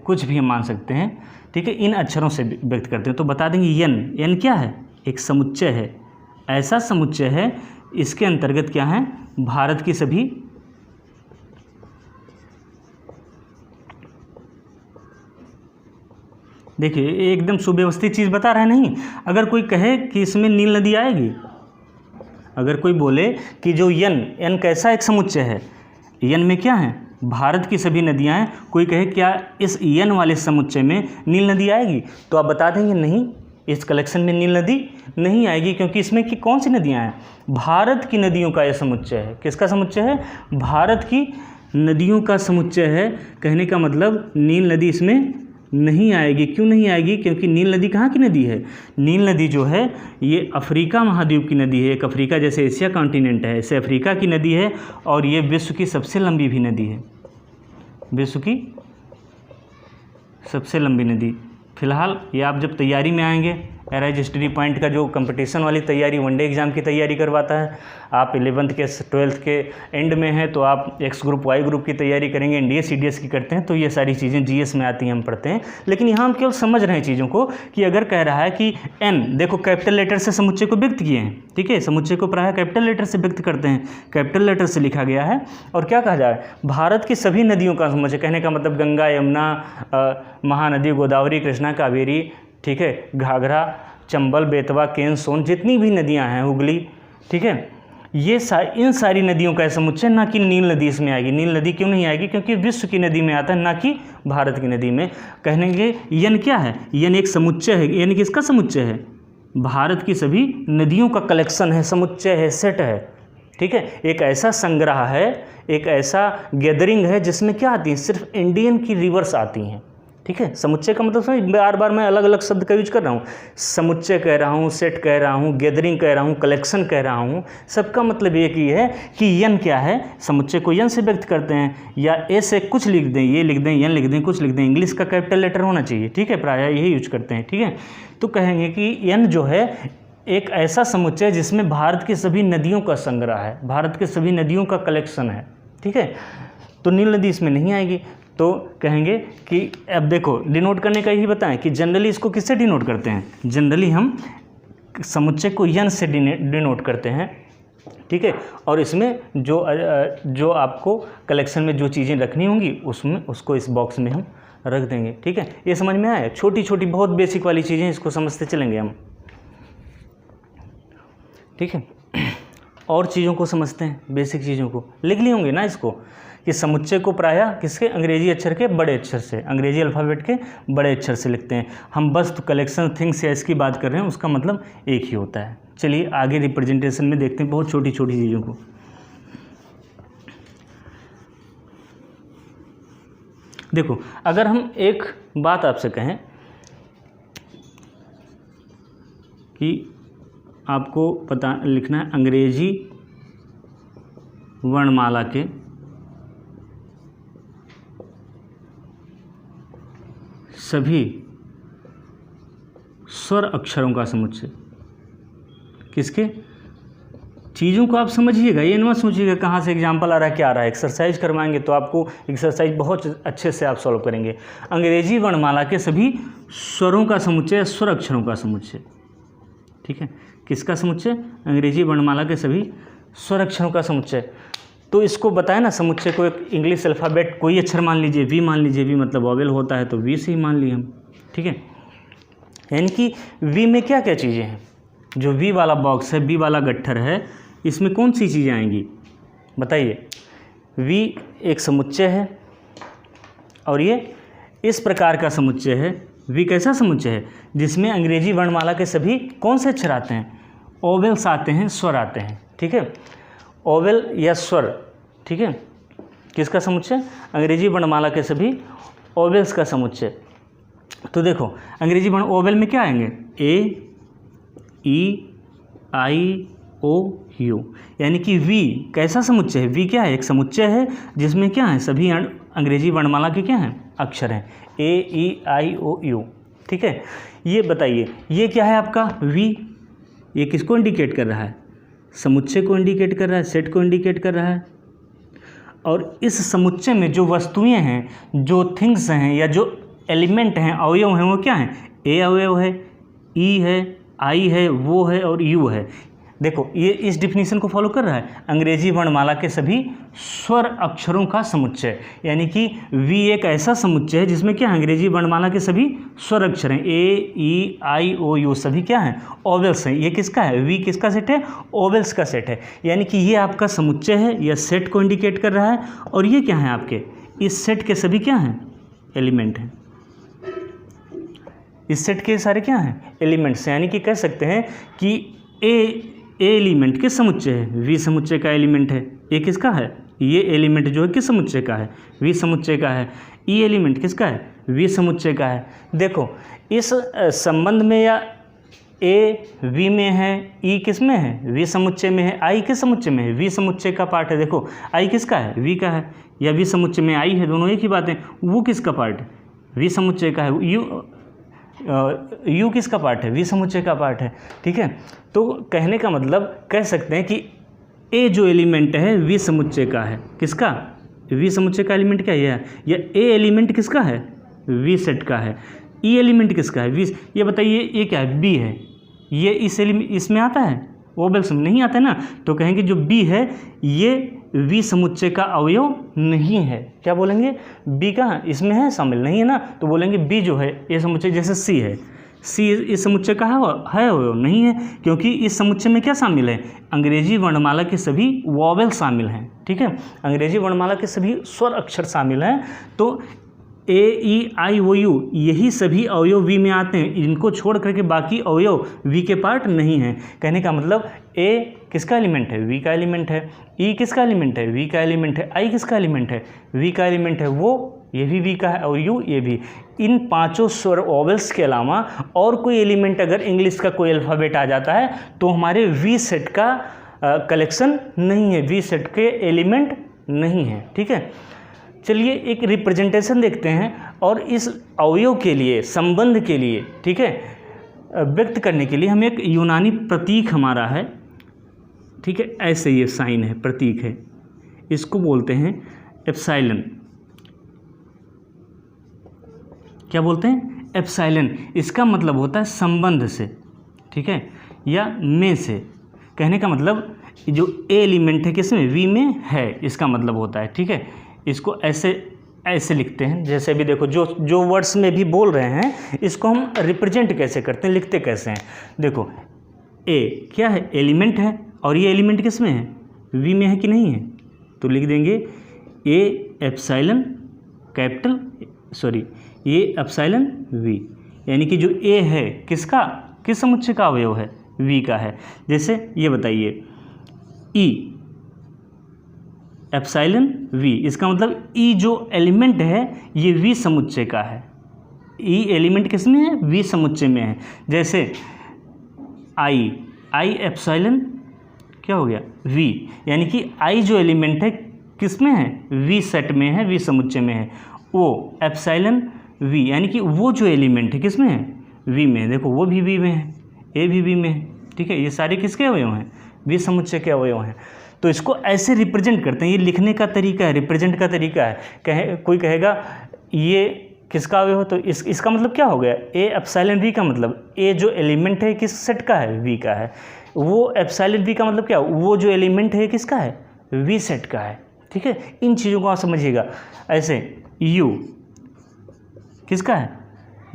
[SPEAKER 1] कुछ भी हम मान सकते हैं, ठीक है, इन अक्षरों से व्यक्त करते हैं। तो बता देंगे यन क्या है, एक समुच्चय है, ऐसा समुच्चय है, इसके अंतर्गत क्या है, भारत की सभी देखिए एकदम सुव्यवस्थित चीज़ बता रहा है नहीं। अगर कोई कहे कि इसमें नील नदी आएगी, अगर कोई बोले कि जो यन कैसा एक समुच्चय है, यन में क्या है, भारत की सभी नदियां हैं, कोई कहे क्या इस यन वाले समुच्चय में नील नदी आएगी, तो आप बता देंगे नहीं, इस कलेक्शन में नील नदी नहीं आएगी, क्योंकि इसमें कि कौन सी नदियां हैं, भारत की नदियों का यह समुच्चय है। किसका समुच्चय है, भारत की नदियों का समुच्चय है। कहने का मतलब नील नदी इसमें नहीं आएगी। क्यों नहीं आएगी, क्योंकि नील नदी कहाँ की नदी है, नील नदी जो है ये अफ्रीका महाद्वीप की नदी है। एक अफ्रीका जैसे एशिया कॉन्टिनेंट है, ऐसे अफ्रीका की नदी है, और ये विश्व की सबसे लंबी भी नदी है, विश्व की सबसे लंबी नदी। फिलहाल ये आप जब तैयारी में आएंगे, एराइज हिस्ट्री पॉइंट का जो कंपटीशन वाली तैयारी, वनडे एग्ज़ाम की तैयारी करवाता है, आप 11th के 12th के एंड में हैं, तो आप एक्स ग्रुप वाई ग्रुप की तैयारी करेंगे, NDA CDS की करते हैं, तो ये सारी चीज़ें GS में आती हैं, हम पढ़ते हैं। लेकिन यहाँ हम केवल समझ रहे हैं चीज़ों को कि अगर कह रहा है कि N, देखो कैपिटल लेटर से समुच्चय को व्यक्त किए हैं, ठीक है, समुच्चय को प्रायः कैपिटल लेटर से व्यक्त करते हैं, कैपिटल लेटर से लिखा गया है। और क्या कहा जाए, भारत की सभी नदियों का समुच्चय, कहने का मतलब गंगा, यमुना, महानदी, गोदावरी, कृष्णा, कावेरी, ठीक है, घाघरा, चंबल, बेतवा, केन, सोन, जितनी भी नदियां हैं, हुगली, ठीक है, ये इन सारी नदियों का समुच्चय, ना कि नील नदी इसमें आएगी। नील नदी क्यों नहीं आएगी, क्योंकि विश्व की नदी में आता है, ना कि भारत की नदी में। कहेंगे यन क्या है, यन एक समुच्चय है, यानी कि इसका समुच्चय है, भारत की सभी नदियों का कलेक्शन है, समुच्चय है, सेट है, ठीक है, एक ऐसा संग्रह है, एक ऐसा गैदरिंग है जिसमें क्या आती है, सिर्फ इंडियन की रिवर्स आती हैं, ठीक है। समुच्चय का मतलब समझ, बार बार मैं अलग अलग शब्द का यूज कर रहा हूँ, समुच्चय कह रहा हूँ, सेट कह रहा हूँ, गैदरिंग कह रहा हूँ, कलेक्शन कह रहा हूँ, सबका मतलब एक ही है कि यन क्या है, समुच्चय को यन से व्यक्त करते हैं, या ए से कुछ लिख दें, ये लिख दें, यन लिख दें, कुछ लिख दें, इंग्लिश का कैपिटल लेटर होना चाहिए, ठीक है, प्रायः यही यूज करते हैं, ठीक है। तो कहेंगे कि यन जो है एक ऐसा समुच्चय जिसमें भारत की सभी नदियों का संग्रह है, भारत के सभी नदियों का कलेक्शन है, ठीक है। तो नील नदी इसमें नहीं आएगी। तो कहेंगे कि अब देखो डिनोट करने का यही बताएं कि जनरली इसको किससे डिनोट करते हैं, जनरली हम समुच्चय को यन से डिनोट करते हैं, ठीक है। और इसमें जो आपको कलेक्शन में जो चीज़ें रखनी होंगी उसमें उसको इस बॉक्स में हम रख देंगे, ठीक है। ये समझ में आया, छोटी छोटी बहुत बेसिक वाली चीज़ें, इसको समझते चलेंगे हम, ठीक है। और चीज़ों को समझते हैं, बेसिक चीज़ों को लिख लिए होंगे ना इसको, कि समुच्चय को प्रायः किसके, अंग्रेजी अक्षर के बड़े अक्षर से, अंग्रेजी अल्फ़ाबेट के बड़े अक्षर से लिखते हैं। हम बस तो कलेक्शन थिंग्स या इसकी बात कर रहे हैं, उसका मतलब एक ही होता है। चलिए आगे रिप्रेजेंटेशन में देखते हैं बहुत छोटी छोटी चीज़ों को। देखो अगर हम एक बात आपसे कहें कि आपको पता लिखना है अंग्रेजी वर्णमाला के सभी स्वर अक्षरों का समुच्चय, किसके, चीज़ों को आप समझिएगा, ये मत सोचिएगा कहाँ से एग्जाम्पल आ रहा है, क्या आ रहा है। एक्सरसाइज करवाएंगे तो आपको एक्सरसाइज बहुत अच्छे से आप सॉल्व करेंगे। अंग्रेजी वर्णमाला के सभी स्वरों का समुच्चय, स्वर अक्षरों का समुच्चय, ठीक है, किसका समुच्चय, अंग्रेजी वर्णमाला के सभी स्वर अक्षरों का समुच्चय। तो इसको बताया ना समुच्चय को एक इंग्लिश अल्फ़ाबेट कोई अक्षर मान लीजिए, वी मान लीजिए, वी मतलब वॉवेल होता है तो वी से ही मान लिए हम, ठीक है। यानी कि वी में क्या क्या चीज़ें हैं, जो वी वाला बॉक्स है, वी वाला गट्ठर है, इसमें कौन सी चीज़ें आएंगी बताइए। वी एक समुच्चय है और ये इस प्रकार का समुच्चय है। वी कैसा समुच्चय है जिसमें अंग्रेजी वर्णमाला के सभी कौन से अक्षर आते हैं, ओवेल्स आते हैं, स्वर आते हैं, ठीक है। ओवेल या स्वर, ठीक है, किसका समुच्चय, अंग्रेजी वर्णमाला के सभी ओवेल्स का समुच्चय। तो देखो अंग्रेजी वर्ण ओवेल में क्या आएंगे, ए, ई, आई, ओ, यू, यानी कि वी कैसा समुच्चय है, वी क्या है, एक समुच्चय है जिसमें क्या है, सभी अंग्रेजी वर्णमाला के क्या हैं, अक्षर हैं, ए, ई, आई, ओ, यू, ठीक है। ये बताइए ये क्या है आपका वी, ये किसको इंडिकेट कर रहा है, समुच्चय को इंडिकेट कर रहा है, सेट को इंडिकेट कर रहा है। और इस समुच्चय में जो वस्तुएं हैं, जो थिंग्स हैं या जो एलिमेंट हैं, अवयव हैं, वो क्या हैं, ए अवयव है, ई है, आई है, वो है और यू है। देखो ये इस डिफिनीशन को फॉलो कर रहा है, अंग्रेजी वर्णमाला के सभी स्वर अक्षरों का समुच्चय, यानी कि वी एक ऐसा समुच्चय है जिसमें क्या अंग्रेजी वर्णमाला के सभी स्वर अक्षर हैं, ए, ई, आई, ओ, यू, सभी क्या हैं, ओवेल्स हैं। ये किसका है, वी किसका सेट है, ओवेल्स का सेट है, यानी कि ये आपका समुच्चय है या सेट को इंडिकेट कर रहा है। और ये क्या है आपके, इस सेट के सभी क्या हैं, एलिमेंट हैं, इस सेट के सारे क्या हैं, एलिमेंट्स, यानी कि कह सकते हैं कि ए एलिमेंट किस समुच्चय है, वी समुच्चय का एलिमेंट है। ये किसका है, ये एलिमेंट जो है किस समुच्चय का है, वी समुच्चय का है। ई एलिमेंट किसका है, वी समुच्चय का है। देखो इस संबंध में या ए वी में है, ई किस में है, वी समुच्चय में है, आई किस समुच्चय में है, वी समुच्चय का पार्ट है। देखो आई किसका है, वी का है, या वी समुच्चय में आई है, दोनों एक ही बात है। वो किसका पार्ट है, वी समुच्चय का है। यू किसका पार्ट है, वी समुच्चय का पार्ट है, ठीक है। तो कहने का मतलब कह सकते हैं कि ए जो एलिमेंट है वी समुच्चय का है, किसका, वी समुच्चय का एलिमेंट क्या है, या ए एलिमेंट किसका है, वी सेट का है। ई एलिमेंट किसका है, वी, ये बताइए ये क्या है, बी है, ये इस इसमें आता है, ओवेल्स में नहीं आता है ना, तो कहेंगे जो बी है ये वी समुच्चय का अवयव नहीं है। क्या बोलेंगे, बी कहाँ इसमें है, शामिल नहीं है ना, तो बोलेंगे बी जो है ये समुच्चय, जैसे सी है, सी इस समुच्चय का है अवयव नहीं है, क्योंकि इस समुच्चय में क्या शामिल है, अंग्रेजी वर्णमाला के सभी वॉवेल शामिल हैं, ठीक है, अंग्रेजी वर्णमाला के सभी स्वर अक्षर शामिल हैं। तो ए, ई, आई, ओ, यू यही सभी अवयव वी में आते हैं, इनको छोड़ करके बाकी अवयव वी के पार्ट नहीं हैं। कहने का मतलब ए किसका एलिमेंट है, वी का एलिमेंट है, ई किसका एलिमेंट है, वी का एलिमेंट है, आई किसका एलिमेंट है, वी का एलिमेंट है, वो ये भी वी का है, और यू ये भी। इन पांचों स्वर वॉवेल्स के अलावा और कोई एलिमेंट अगर इंग्लिश का कोई अल्फ़ाबेट आ जाता है तो हमारे वी सेट का कलेक्शन नहीं है, वी सेट के एलिमेंट नहीं है, ठीक है। चलिए एक रिप्रेजेंटेशन देखते हैं, और इस अवयव के लिए, संबंध के लिए, ठीक है, व्यक्त करने के लिए हम एक यूनानी प्रतीक हमारा है, ठीक है, ऐसे ये साइन है, प्रतीक है, इसको बोलते हैं एप्सिलॉन। क्या बोलते हैं, एप्सिलॉन। इसका मतलब होता है संबंध से, ठीक है, या में से। कहने का मतलब जो ए एलिमेंट है किसमें, वी में है, इसका मतलब होता है, ठीक है। इसको ऐसे लिखते हैं, जैसे भी देखो जो वर्ड्स में भी बोल रहे हैं इसको हम रिप्रेजेंट कैसे करते हैं, लिखते कैसे हैं। देखो ए क्या है, एलिमेंट है, और ये एलिमेंट किस में है, वी में है कि नहीं है, तो लिख देंगे ए एप्सिलॉन कैपिटल, सॉरी ये एप्सिलॉन वी, यानी कि जो ए है किसका, किस समुच्चय का अवयव है, वी का है। जैसे ये बताइए ई एप्सिलॉन वी, इसका मतलब ई जो एलिमेंट है ये वी समुच्चय का है, ई एलिमेंट किस में है, वी समुच्चय में है। जैसे आई एप्सिलॉन क्या हो गया, वी, यानी कि आई जो एलिमेंट है किस में है, वी सेट में है, वी समुच्चय में है। ओ एप्सिलॉन वी, यानी कि वो जो एलिमेंट है किस में है, वी में है। देखो वो भी वी में है, ए भी वी में है, ठीक है, ये सारे किसके अवयव हैं, वी समुच्चय के अवयव हैं। तो इसको ऐसे रिप्रेजेंट करते हैं, ये लिखने का तरीका है, रिप्रेजेंट का तरीका है। कोई कहेगा ये किसका अवयव हो, तो इसका मतलब क्या हो गया, ए एप्सिलॉन वी का मतलब ए जो एलिमेंट है किस सेट का है, वी का है। वो एप्सिलॉन वी का मतलब क्या, वो जो एलिमेंट है किसका है, वी सेट का है, ठीक है। इन चीज़ों को आप समझिएगा। ऐसे यू किसका है,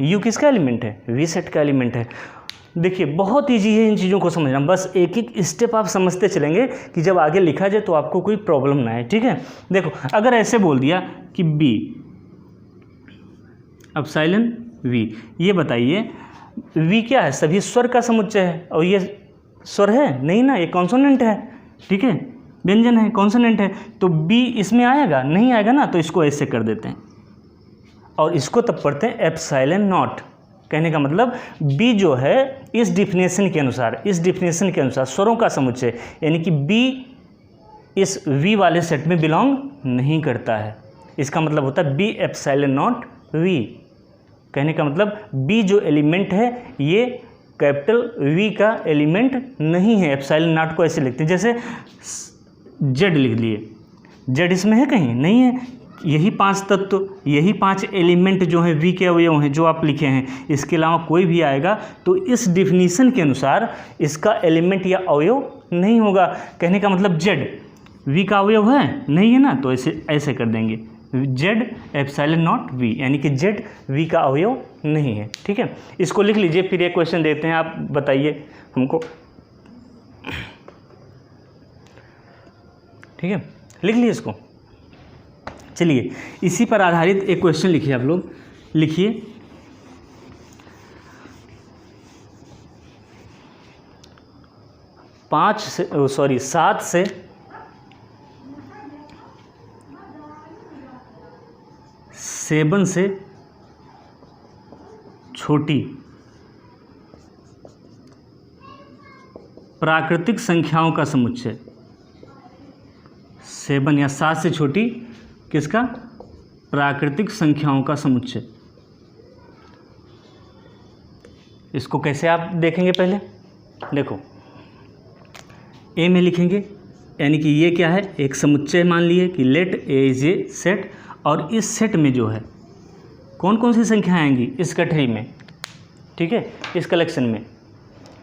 [SPEAKER 1] यू किसका एलिमेंट है, वी सेट का एलिमेंट है। देखिए बहुत ईजी है इन चीज़ों को समझना, बस एक एक स्टेप आप समझते चलेंगे कि जब आगे लिखा जाए तो आपको कोई प्रॉब्लम ना आए, ठीक है। देखो अगर ऐसे बोल दिया कि बी एप्सिलॉन वी, ये बताइए वी क्या है, सभी स्वर का समुच्चय है, और ये स्वर है नहीं ना, ये कॉन्सोनेंट है, ठीक है, व्यंजन है, कॉन्सोनेंट है, तो बी इसमें आएगा नहीं आएगा ना, तो इसको ऐसे कर देते हैं और इसको तब पढ़ते हैं एप्सिलॉन नॉट। कहने का मतलब बी जो है इस डिफिनेशन के अनुसार, इस डिफिनेशन के अनुसार स्वरों का समुच्चय, यानी कि बी इस वी वाले सेट में बिलोंग नहीं करता है। इसका मतलब होता है बी एप्सिलॉन नॉट वी। कहने का मतलब बी जो एलिमेंट है ये कैपिटल वी का एलिमेंट नहीं है। एप्सिलॉन नॉट को ऐसे लिखते हैं, जैसे जेड लिख लिए, जेड इसमें है कहीं नहीं है। यही 5 तत्व, यही 5 एलिमेंट जो हैं वी के अवयव हैं जो आप लिखे हैं, इसके अलावा कोई भी आएगा तो इस डिफिनीशन के अनुसार इसका एलिमेंट या अवयव नहीं होगा। कहने का मतलब जेड वी का अवयव है नहीं है ना, तो ऐसे कर देंगे जेड एप्सिलॉन नॉट वी, यानी कि जेड वी का अवयव नहीं है, ठीक है। इसको लिख लीजिए, फिर एक क्वेश्चन देते हैं, आप बताइए हमको, ठीक है, लिख लीजिए इसको। चलिए इसी पर आधारित एक क्वेश्चन लिखिए, आप लोग लिखिए, सात से सेवन से छोटी प्राकृतिक संख्याओं का समुच्चय, 7 या 7 से छोटी किसका, प्राकृतिक संख्याओं का समुच्चय। इसको कैसे आप देखेंगे, पहले देखो ए में लिखेंगे, यानी कि ये क्या है, एक समुच्चय मान लिए कि let A is a set, और इस सेट में जो है कौन कौन सी संख्याएं आएंगी इस गठरी में, ठीक है, इस कलेक्शन में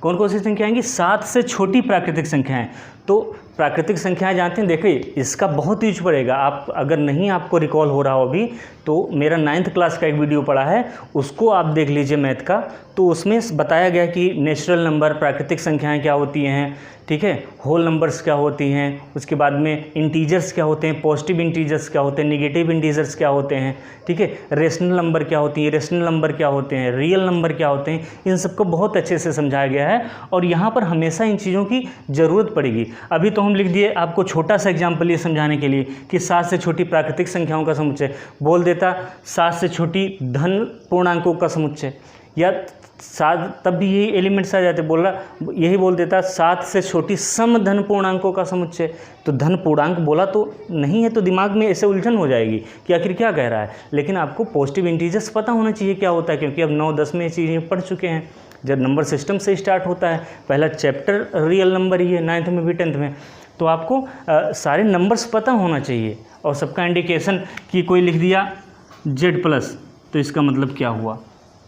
[SPEAKER 1] कौन कौन सी संख्या आएंगी, 7 से छोटी प्राकृतिक संख्याएं। तो प्राकृतिक संख्याएं जानते हैं, देखिए इसका बहुत यूज पड़ेगा। आप अगर नहीं आपको रिकॉल हो रहा हो अभी, तो मेरा 9th क्लास का एक वीडियो पड़ा है, उसको आप देख लीजिए मैथ का, तो उसमें बताया गया कि नेचुरल नंबर प्राकृतिक संख्याएं क्या होती हैं, ठीक है, होल नंबर्स क्या होती हैं, उसके बाद में इंटीजर्स क्या होते हैं, पॉजिटिव इंटीजर्स क्या होते हैं, निगेटिव इंटीजर्स क्या होते हैं, ठीक है, रेशनल नंबर क्या होती है, इरेशनल नंबर क्या होते हैं, रियल नंबर क्या होते हैं, इन सबको बहुत अच्छे से समझाया गया है। और यहाँ पर हमेशा इन चीज़ों की ज़रूरत पड़ेगी। अभी तो हम लिख दिए आपको छोटा सा एग्जाम्पल ये समझाने के लिए कि 7 से छोटी प्राकृतिक संख्याओं का समुच्चय, बोल देता 7 से छोटी धन पूर्णांकों का समुच्चय, या 7, तब भी यही एलिमेंट्स आ जाते, यही बोल देता 7 से छोटी सम धन पूर्णांकों का समुच्चय। तो धन पूर्णांक बोला तो नहीं है, तो दिमाग में ऐसे उलझन हो जाएगी कि आखिर क्या कह रहा है। लेकिन आपको पॉजिटिव इंटीजर्स पता होना चाहिए क्या होता है, क्योंकि अब 9-10 में ये चीज़ें पढ़ चुके हैं। जब नंबर सिस्टम से स्टार्ट होता है, पहला चैप्टर रियल नंबर ही है, 9th में भी 10th में, तो आपको सारे नंबर्स पता होना चाहिए। और सबका इंडिकेशन कि कोई लिख दिया Z+, तो इसका मतलब क्या हुआ,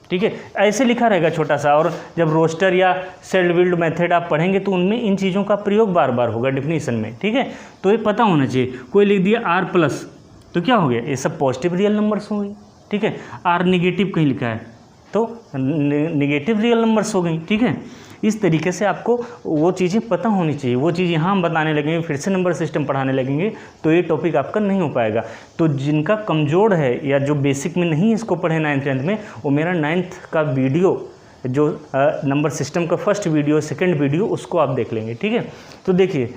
[SPEAKER 1] ठीक है, ऐसे लिखा रहेगा छोटा सा। और जब रोस्टर या सेल्ड बिल्ड मेथड आप पढ़ेंगे तो उनमें इन चीज़ों का प्रयोग बार बार होगा डिफिनीशन में, ठीक है, तो ये पता होना चाहिए। कोई लिख दिया R+, तो क्या हो गया, ये सब पॉजिटिव रियल नंबर्स होंगे, ठीक है। R नेगेटिव कहीं लिखा है तो नेगेटिव रियल नंबर्स हो गई, ठीक है। इस तरीके से आपको वो चीज़ें पता होनी चाहिए। वो चीज़ यहाँ हम बताने लगेंगे, फिर से नंबर सिस्टम पढ़ाने लगेंगे, तो ये टॉपिक आपका नहीं हो पाएगा। तो जिनका कमज़ोर है या जो बेसिक में नहीं इसको पढ़े 9th-10th में, वो मेरा 9th का वीडियो जो नंबर सिस्टम का फर्स्ट वीडियो, सेकंड वीडियो, उसको आप देख लेंगे, ठीक है। तो देखिए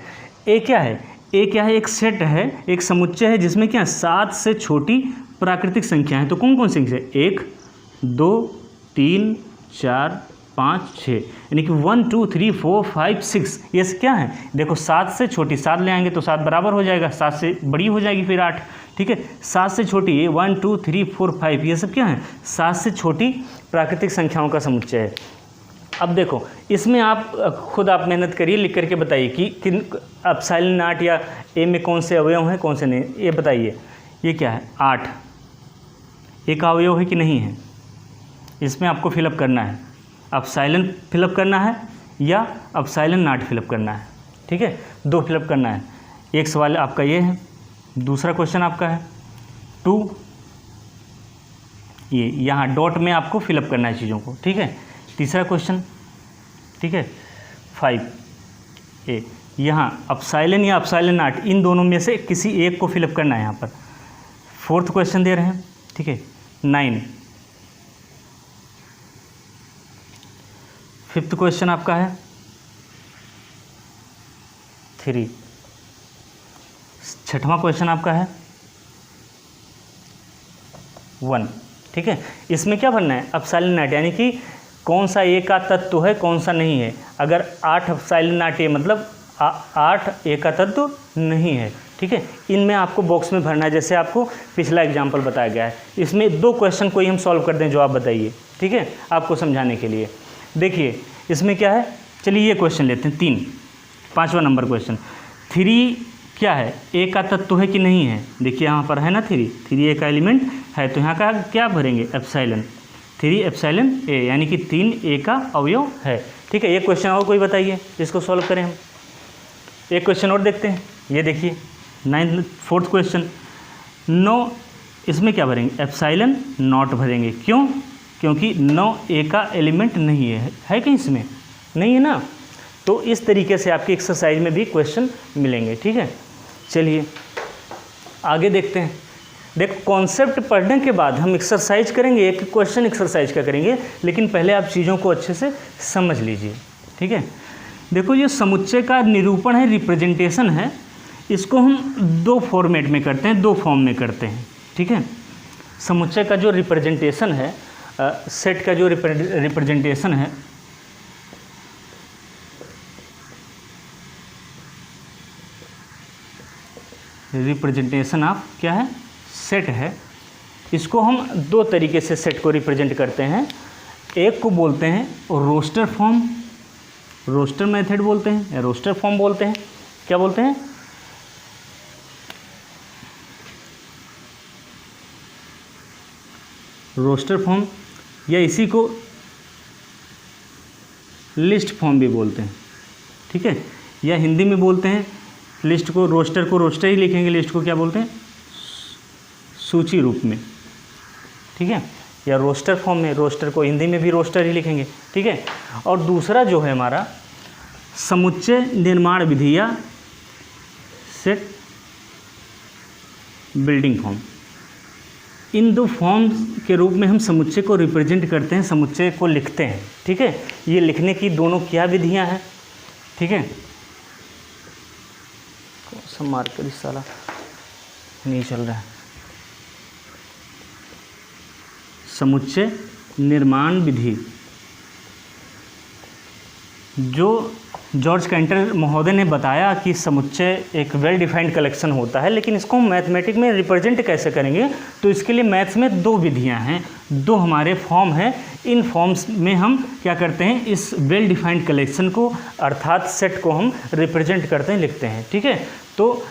[SPEAKER 1] ए क्या है, ए क्या है, एक सेट है, एक समुच्चय है जिसमें क्या 7 से छोटी प्राकृतिक संख्या है। तो कौन कौन सी संख्या, 1, 2, 3, 4, 5, 6, यानी कि 1, 2, 3, 4, 5, 6, ये क्या है, देखो 7 से छोटी, 7 ले आएंगे तो 7 बराबर हो जाएगा, 7 से बड़ी हो जाएगी फिर 8, ठीक है। 7 से छोटी ये 1, 2, 3, 4, 5, ये सब क्या है, 7 से छोटी प्राकृतिक संख्याओं का समुच्चय है। अब देखो इसमें आप खुद आप मेहनत करिए, लिख करके बताइए कि किन एप्सिलॉन नॉट या ए में कौन से अवयव हैं कौन से नहीं, ये बताइए। ये क्या है, 8 एक अवयव है कि नहीं है, इसमें आपको फिलअप करना है, एप्सिलॉन फिलअप करना है या एप्सिलॉन नॉट फिलअप करना है, ठीक है, 2 फिलअप करना है। एक सवाल आपका ये है, दूसरा क्वेश्चन आपका है 2, ये यहाँ डॉट में आपको फिलअप करना है चीज़ों को, ठीक है। तीसरा क्वेश्चन, ठीक है 5A, यहाँ अपसाइलन या अपसाइलन नॉट, इन दोनों में से किसी एक को फिलअप करना है यहाँ पर। फोर्थ क्वेश्चन दे रहे हैं, ठीक है 9। फिफ्थ क्वेश्चन आपका है 3। छठवां क्वेश्चन आपका है 1, ठीक है। इसमें क्या भरना है, अपसाइलन नॉट, यानी कि कौन सा ए का तत्व है कौन सा नहीं है। अगर 8 अपसाइलन नॉट ए मतलब 8 ए का तत्व नहीं है, ठीक है। इनमें आपको बॉक्स में भरना है, जैसे आपको पिछला एग्जाम्पल बताया गया है। इसमें 2 क्वेश्चन कोई हम सॉल्व कर दें, जो आप बताइए, ठीक है, आपको समझाने के लिए। देखिए इसमें क्या है, चलिए ये क्वेश्चन लेते हैं 3, 5वां नंबर क्वेश्चन। 3 क्या है, ए का तत्व है कि नहीं है। देखिए यहाँ पर है ना 3 ए का एलिमेंट है, तो यहाँ का क्या भरेंगे, एप्सिलॉन, 3 एप्सिलॉन ए, यानी कि 3 ए का अवयव है, ठीक है। एक क्वेश्चन और कोई बताइए जिसको सॉल्व करें हम। एक क्वेश्चन और देखते हैं, ये देखिए 4th क्वेश्चन। 9, इसमें क्या भरेंगे, एप्सिलॉन नॉट भरेंगे। क्यों, क्योंकि 9 ए का एलिमेंट नहीं है कहीं इसमें, नहीं है ना। तो इस तरीके से आपकी एक्सरसाइज में भी क्वेश्चन मिलेंगे, ठीक है। चलिए आगे देखते हैं। देखो कॉन्सेप्ट पढ़ने के बाद हम एक्सरसाइज करेंगे, एक क्वेश्चन एक्सरसाइज का करेंगे, लेकिन पहले आप चीज़ों को अच्छे से समझ लीजिए, ठीक है। देखो ये समुच्चय का निरूपण है, रिप्रेजेंटेशन है, इसको हम 2 फॉर्मेट में करते हैं, 2 फॉर्म में करते हैं, ठीक है। समुच्चय का जो रिप्रेजेंटेशन है, सेट का जो रिप्रेजेंटेशन है, रिप्रेजेंटेशन ऑफ क्या है, सेट है, इसको हम 2 तरीके से सेट को रिप्रेजेंट करते हैं। एक को बोलते हैं रोस्टर फॉर्म, रोस्टर मेथड बोलते हैं या रोस्टर फॉर्म बोलते हैं। क्या बोलते हैं, रोस्टर फॉर्म, या इसी को लिस्ट फॉर्म भी बोलते हैं, ठीक है। या हिंदी में बोलते हैं, लिस्ट को रोस्टर ही लिखेंगे, लिस्ट को क्या बोलते हैं, सूची रूप में, ठीक है। या रोस्टर फॉर्म में, रोस्टर को हिंदी में भी रोस्टर ही लिखेंगे, ठीक है। और दूसरा जो है हमारा समुच्चय निर्माण विधि या सेट बिल्डिंग फॉर्म। इन 2 फॉर्म के रूप में हम समुच्चय को रिप्रेजेंट करते हैं, समुच्चय को लिखते हैं, ठीक है। ये लिखने की दोनों क्या विधियां हैं, ठीक है। कौन सा मार्कर इस साला नहीं चल रहा है। समुच्चय निर्माण विधि, जो जॉर्ज कैंटर महोदय ने बताया कि समुच्चय एक वेल डिफाइंड कलेक्शन होता है, लेकिन इसको हम मैथमेटिक्स में रिप्रेजेंट कैसे करेंगे, तो इसके लिए मैथ्स में 2 विधियां हैं, 2 हमारे फॉर्म हैं। इन फॉर्म्स में हम क्या करते हैं, इस वेल डिफाइंड कलेक्शन को अर्थात सेट को हम रिप्रेजेंट करते हैं, लिखते हैं, ठीक है। तो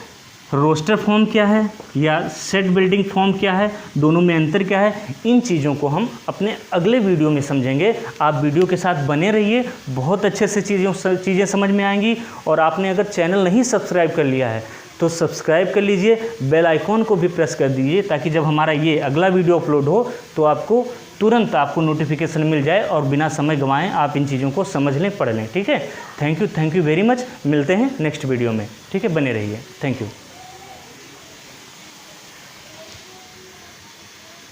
[SPEAKER 1] रोस्टर फॉर्म क्या है या सेट बिल्डिंग फॉर्म क्या है, दोनों में अंतर क्या है, इन चीज़ों को हम अपने अगले वीडियो में समझेंगे। आप वीडियो के साथ बने रहिए, बहुत अच्छे से चीज़ें समझ में आएंगी। और आपने अगर चैनल नहीं सब्सक्राइब कर लिया है तो सब्सक्राइब कर लीजिए, बेल आइकॉन को भी प्रेस कर दीजिए, ताकि जब हमारा ये अगला वीडियो अपलोड हो तो आपको तुरंत नोटिफिकेशन मिल जाए और बिना समय गंवाएं आप इन चीज़ों को समझ लें, पढ़ लें, ठीक है। Thank you very much. मिलते हैं नेक्स्ट वीडियो में, ठीक है, बने रहिए। Thank you.